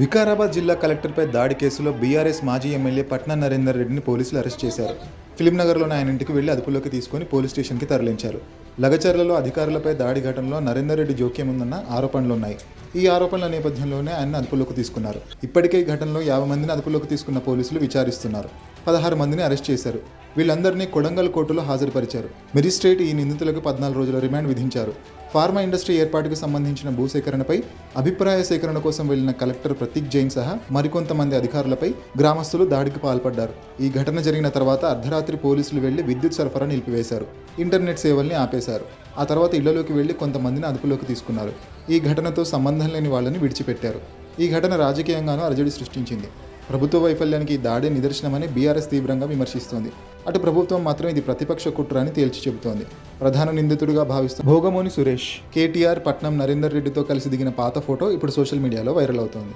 వికారాబాద్ జిల్లా కలెక్టర్పై దాడి కేసులో బీఆర్ఎస్ మాజీ ఎమ్మెల్యే పట్నం నరేందర్ రెడ్డిని పోలీసులు అరెస్ట్ చేశారు. ఫిలింనగర్లోని ఆయన ఇంటికి వెళ్లి అదుపులోకి తీసుకుని పోలీస్ స్టేషన్కి తరలించారు. లగచర్లలో అధికారులపై దాడి ఘటనలో నరేందర్ రెడ్డి జోక్యం ఉందన్న ఆరోపణలున్నాయి. ఈ ఆరోపణల నేపథ్యంలోనే ఆయన అదుపులోకి తీసుకున్నారు. ఇప్పటికే ఈ ఘటనలో 50 మందిని అదుపులోకి తీసుకున్న పోలీసులు విచారిస్తున్నారు. 16 మందిని అరెస్ట్ చేశారు. వీళ్ళందరినీ కొడంగల్ కోర్టులో హాజరుపరిచారు. మెజిస్ట్రేట్ ఈ నిందితులకు 14 రోజుల రిమాండ్ విధించారు. ఫార్మా ఇండస్ట్రీ ఏర్పాటుకు సంబంధించిన భూసేకరణపై అభిప్రాయ సేకరణ కోసం వెళ్లిన కలెక్టర్ ప్రతీక్ జైన్ సహా మరికొంతమంది అధికారులపై గ్రామస్తులు దాడికి పాల్పడ్డారు. ఈ ఘటన జరిగిన తర్వాత అర్ధరాత్రి పోలీసులు వెళ్లి విద్యుత్ సరఫరా నిలిపివేశారు. ఇంటర్నెట్ సేవల్ని ఆపేశారు. ఆ తర్వాత ఇళ్లలోకి వెళ్లి కొంతమందిని అదుపులోకి తీసుకున్నారు. ఈ ఘటనతో సంబంధం లేని వాళ్ళని విడిచిపెట్టారు. ఈ ఘటన రాజకీయంగానూ అలజడి సృష్టించింది. ప్రభుత్వ వైఫల్యానికి ఈ దాడే నిదర్శనమని బీఆర్ఎస్ తీవ్రంగా విమర్శిస్తోంది. అటు ప్రభుత్వం మాత్రం ఇది ప్రతిపక్ష కుట్ర అని తేల్చి చెబుతోంది. ప్రధాన నిందితుడిగా భావిస్తున్న భోగమోని సురేష్, కేటీఆర్, పట్నం నరేందర్ రెడ్డితో కలిసి దిగిన పాత ఫోటో ఇప్పుడు సోషల్ మీడియాలో వైరల్ అవుతోంది.